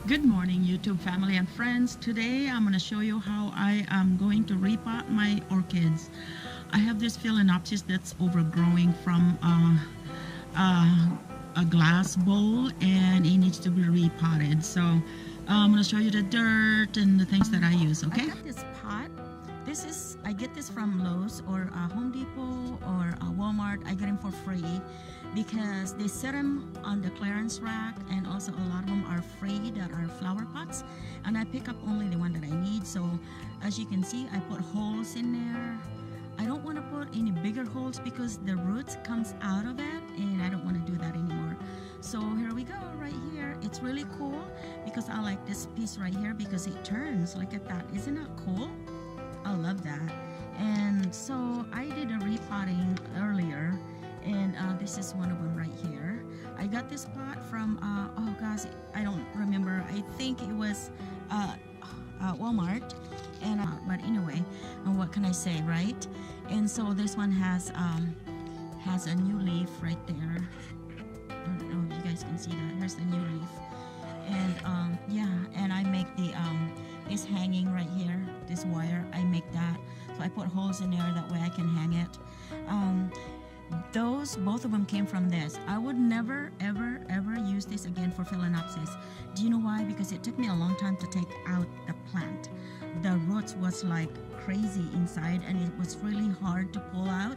Good morning, YouTube family and friends. Today I'm going to show you how I am going to repot my orchids. I have this phalaenopsis that's overgrowing from a glass bowl and it needs to be repotted. So I'm going to show you the dirt and the things that I use, okay? I got this pot. I get this from Lowe's or Home Depot or Walmart. I get them for free because they set them on the clearance rack, and also a lot of them are free that are flower pots, and I pick up only the one that I need. So as you can see, I put holes in there. I don't want to put any bigger holes because the roots comes out of it, and I don't want to do that anymore. So here we go, right here. It's really cool because I like this piece right here because it turns. Look at that. Isn't that cool? I love that. And so I did a repotting earlier, and this is one of them right here. I got this pot from oh gosh, I don't remember. I think it was Walmart. And but anyway, what can I say, right? And so this one has a new leaf right there. I don't know if you guys can see that. Here's the new leaf. And yeah, and I make the this hanging right here, this wire, I make that. So I put holes in there, that way I can hang it. Both of them came from this. I would never ever use this again for phalaenopsis. Do you know why? Because it took me a long time to take out the plant. The roots was like crazy inside, and it was really hard to pull out.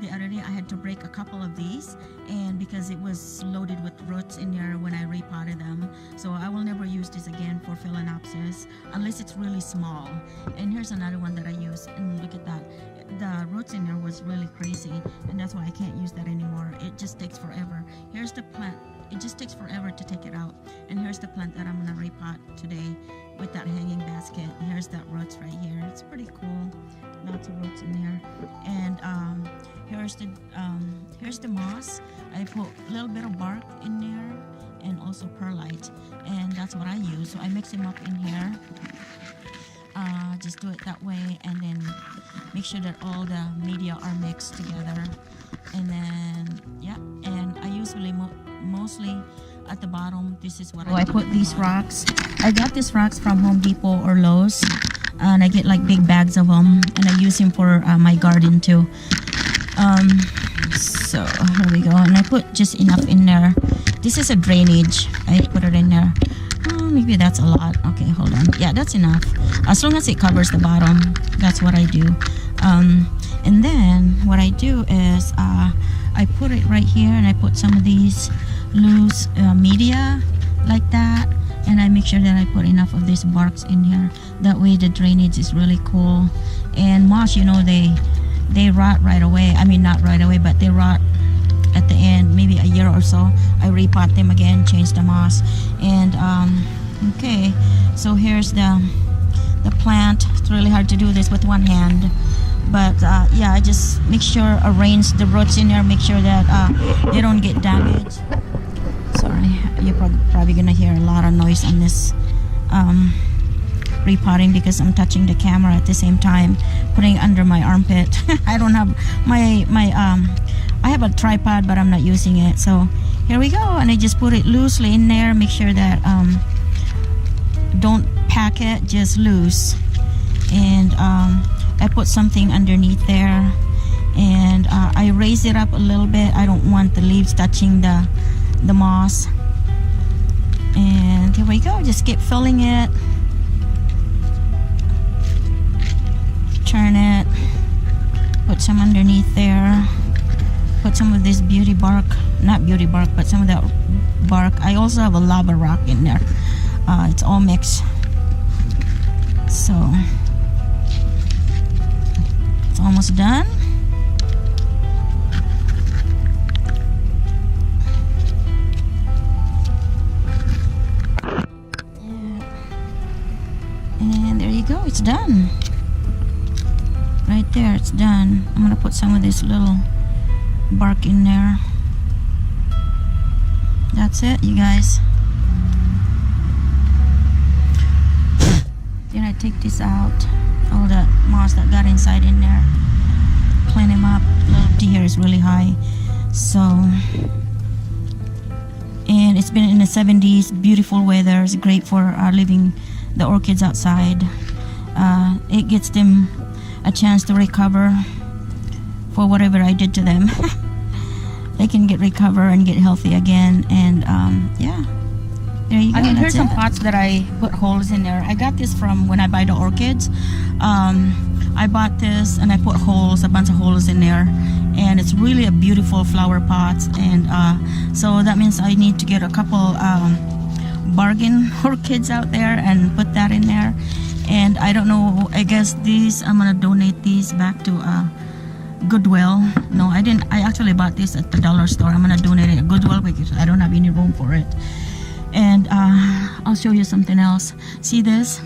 The other day I had to break a couple of these, and because it was loaded with roots in there when I repotted them. So I will never use this again for phalaenopsis unless it's really small. And here's another one that I use, and look at that. The roots in there was really crazy, and that's why I can't use that anymore. It just takes forever. Here's the plant. It just takes forever to take it out. And here's the plant that I'm gonna repot today with that hanging basket. Here's that roots right here. It's pretty cool. Lots of roots in there. And here's the moss. I put a little bit of bark in there and also perlite, and that's what I use. So I mix them up in here. Just do it that way, and then make sure that all the media are mixed together. And then yeah, and I usually mostly at the bottom, this is what I put these rocks. I got these rocks from Home Depot or Lowe's, and I get like big bags of them, and I use them for my garden too. So here we go, and I put just enough in there. This is a drainage. I put it in there. Maybe that's a lot. Okay, hold on. Yeah, that's enough. As long as it covers the bottom, that's what I do. And then what I do is I put it right here, and I put some of these loose media like that, and I make sure that I put enough of these barks in here. That way the drainage is really cool. And moss, you know, they rot right away. I mean, not right away, but they rot at the end, maybe a year or so. I repot them again, change the moss. And okay, so here's the plant. It's really hard to do this with one hand, but yeah, I just make sure arrange the roots in there, make sure that they don't get damaged. Sorry, you're probably gonna hear a lot of noise on this repotting because I'm touching the camera at the same time, putting it under my armpit. I don't have my I have a tripod, but I'm not using it. So here we go, and I just put it loosely in there. Make sure that don't pack it, just loose. And I put something underneath there, and I raise it up a little bit. I don't want the leaves touching the moss. And here we go, just keep filling it, turn it, put some underneath there, put some of this beauty bark, not beauty bark, but some of that bark. I also have a lava rock in there. It's all mixed. So it's almost done. And there you go, it's done. Right there, it's done. I'm gonna put some of this little bark in there. That's it, you guys. Then I take this out, all that moss that got inside in there, clean them up. The here is really high, so, and and it's been in the 70s, beautiful weather. It's great for leaving the orchids outside. It gets them a chance to recover for whatever I did to them. They can recover and get healthy again, and yeah, there you go. I mean, here's some pots that I put holes in there. I got this from when I buy the orchids. I bought this and I put holes, a bunch of holes in there, and it's really a beautiful flower pots. And so that means I need to get a couple bargain orchids out there and put that in there. And I don't know, I guess these, I'm gonna donate these back to Goodwill. No, I didn't. I actually bought this at the dollar store. I'm gonna donate it at Goodwill because I don't have any room for it. And I'll show you something else. See this?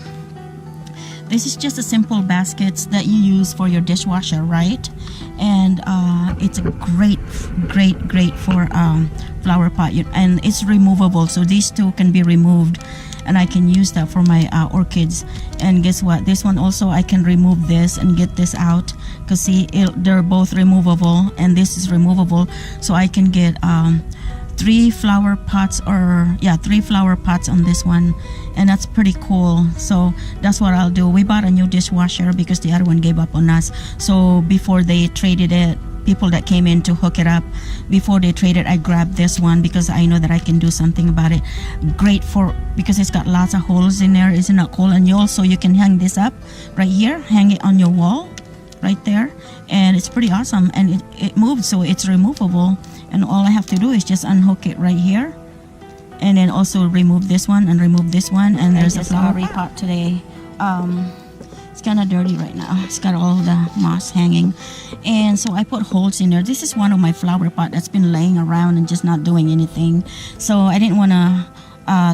This is just a simple baskets that you use for your dishwasher, right? And it's a great for flower pot, and it's removable, so these two can be removed, and I can use that for my orchids. And guess what, this one also I can remove this and get this out, because see, they're both removable, and this is removable, so I can get 3 flower pots, or yeah, 3 flower pots on this one, and that's pretty cool. So that's what I'll do. We bought a new dishwasher because the other one gave up on us, so before they traded it, people that came in to hook it up, before they traded, I grabbed this one because I know that I can do something about it. Great for, because it's got lots of holes in there. Isn't that cool? And you also, you can hang this up right here, hang it on your wall right there, and it's pretty awesome. And it moves, so it's removable, and all I have to do is just unhook it right here, and then also remove this one and remove this one. And there's a flower pot today. It's kind of dirty right now. It's got all the moss hanging, and so I put holes in there. This is one of my flower pot that's been laying around and just not doing anything, so I didn't want to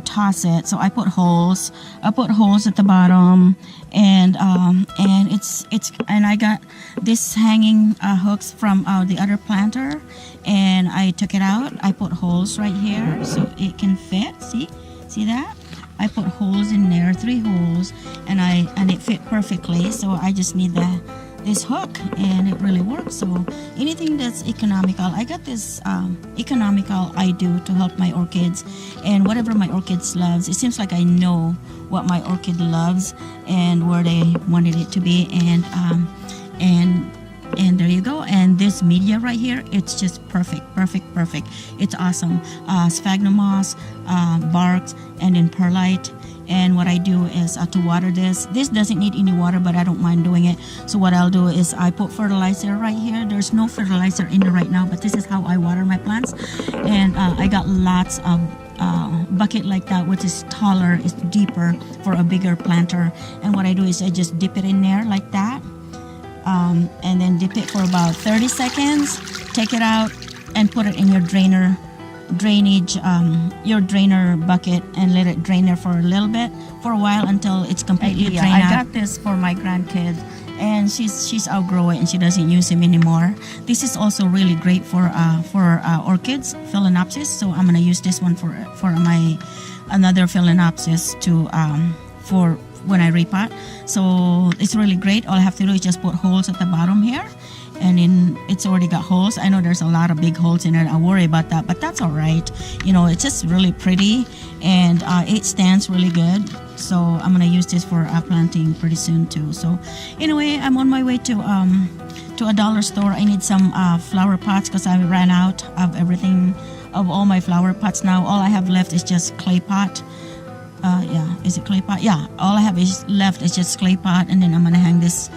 toss it, so I put holes. I put holes at the bottom, and and I got this hanging hooks from the other planter, and I took it out. I put holes right here so it can fit. See that? I put holes in there, 3 holes, and it fit perfectly. So I just need this hook, and it really works. So anything that's economical, I got this economical I do to help my orchids, and whatever my orchids loves. It seems like I know what my orchid loves and where they wanted it to be, and there you go. And this media right here, it's just perfect. It's awesome. Sphagnum moss, barks, and then perlite. And what I do is to water this. This doesn't need any water, but I don't mind doing it. So what I'll do is I put fertilizer right here. There's no fertilizer in there right now, but this is how I water my plants. And I got lots of bucket like that, which is taller, it's deeper for a bigger planter. And what I do is I just dip it in there like that. And then dip it for about 30 seconds, take it out, and put it in your drainer bucket, and let it drain there for a little bit, for a while, until it's completely drained out. I got this for my grandkid, and she's outgrow it and she doesn't use him anymore. This is also really great for orchids, phalaenopsis. So I'm gonna use this one for my another phalaenopsis to for when I repot. So it's really great. All I have to do is just put holes at the bottom here, and then it's already got holes. I know there's a lot of big holes in it. I worry about that, but that's all right. You know, it's just really pretty, and it stands really good. So I'm gonna use this for planting pretty soon too. So anyway, I'm on my way to a dollar store. I need some flower pots because I ran out of everything, of all my flower pots now. All I have left is just clay pot. Yeah, is it clay pot? Yeah, all I have left is just clay pot, and then I'm gonna hang this,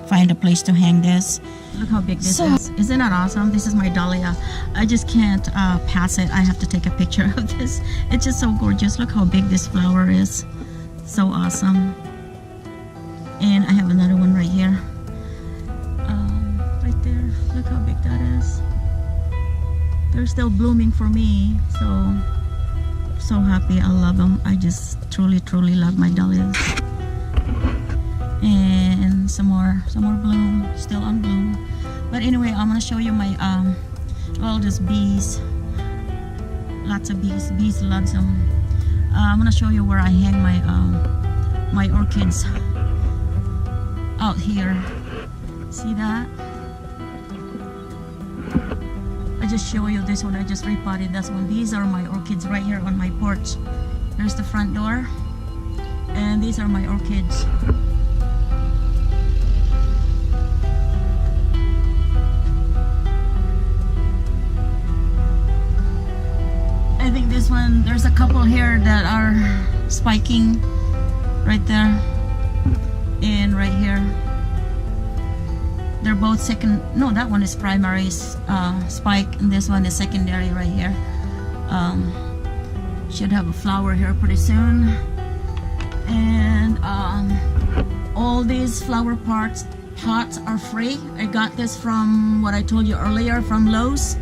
find a place to hang this. Look how big this is. Isn't that awesome? This is my dahlia. I just can't pass it. I have to take a picture of this. It's just so gorgeous. Look how big this flower is. So awesome. And I have another one right here. Right there. Look how big that is. They're still blooming for me. So happy. I love them. I just truly love my dahlias. And some more bloom, still on bloom. But anyway, I'm gonna show you my all these bees. Lots of bees loves them. I'm gonna show you where I hang my orchids out here. See that? I just show you this one. I just repotted this one. These are my orchids right here on my porch. There's the front door, and these are my orchids. I think this one, there's a couple here that are spiking right there and right here. They're both second, no, that one is primary spike, and this one is secondary right here. Should have a flower here pretty soon. And all these flower pots are free. I got this from what I told you earlier, from Lowe's.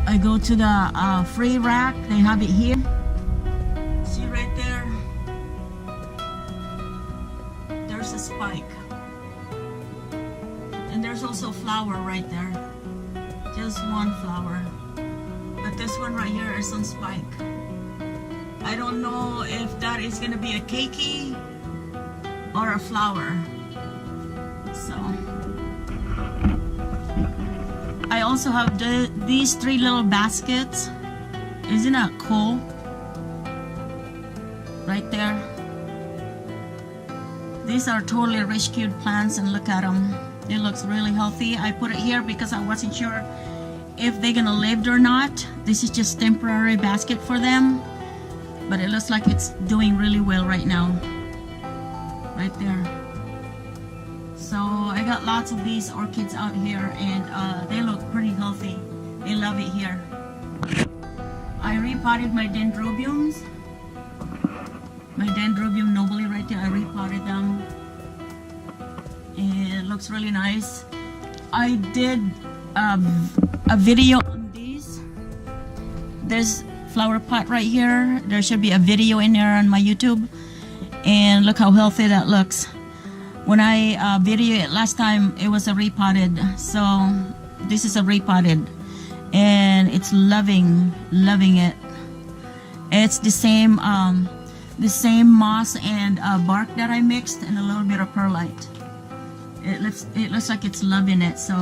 I go to the free rack, they have it here. See right there? There's a spike. And there's also a flower right there. Just one flower. But this one right here is on spike. I don't know if that is gonna be a keiki or a flower. So I also have these 3 little baskets. Isn't that cool? Right there. These are totally rescued plants, and look at them. It looks really healthy. I put it here because I wasn't sure if they're gonna live or not. This is just temporary basket for them, but it looks like it's doing really well right now. Right there. So I got lots of these orchids out here, and they look pretty healthy. They love it here. I repotted my dendrobiums. My dendrobium nobile right there, I repotted them. And it looks really nice. I did a video on these. There's flower pot right here. There should be a video in there on my YouTube. And look how healthy that looks. When I videoed it last time, it was a repotted. So this is a repotted, and it's loving it. It's the same moss and bark that I mixed, and a little bit of perlite. It looks like it's loving it. So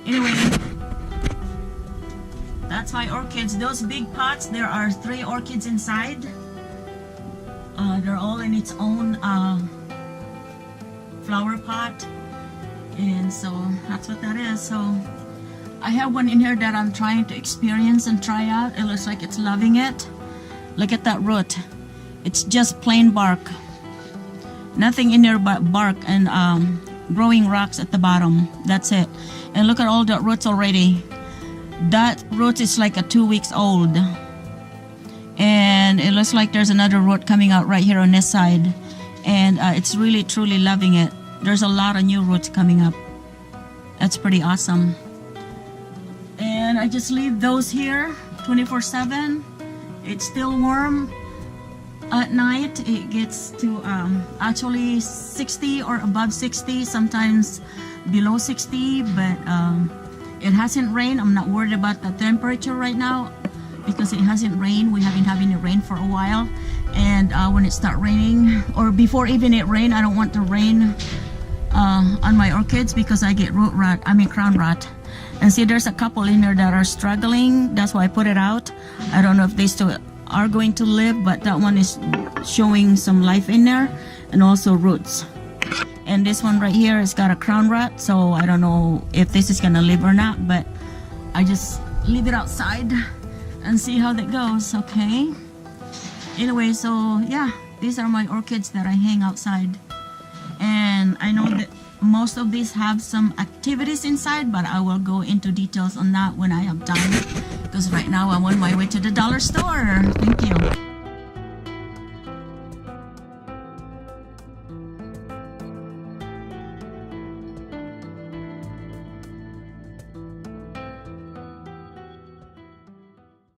anyway, that's my orchids. Those big pots, there are 3 orchids inside. They're all in its own flower pot, and so that's what that is. So I have one in here that I'm trying to experience and try out. It looks like it's loving it. Look at that root. It's just plain bark, nothing in there but bark and growing rocks at the bottom. That's it. And look at all the roots already. That root is like a 2 weeks old, and it looks like there's another root coming out right here on this side. And it's really truly loving it. There's a lot of new roots coming up. That's pretty awesome. And I just leave those here 24/7. It's still warm. At night it gets to actually 60 or above 60, sometimes below 60, but it hasn't rained. I'm not worried about the temperature right now because it hasn't rained. We haven't having it rain for a while. And when it starts raining, or before even it rain, I don't want to rain on my orchids because I get root rot, crown rot. And see, there's a couple in there that are struggling. That's why I put it out. I don't know if they still are going to live, but that one is showing some life in there, and also roots. And this one right here has got a crown rot, so I don't know if this is gonna live or not, but I just leave it outside and see how that goes. Okay. Anyway, so yeah, these are my orchids that I hang outside, and I know that most of these have some activities inside, but I will go into details on that when I have time, because right now I'm on my way to the dollar store. Thank you.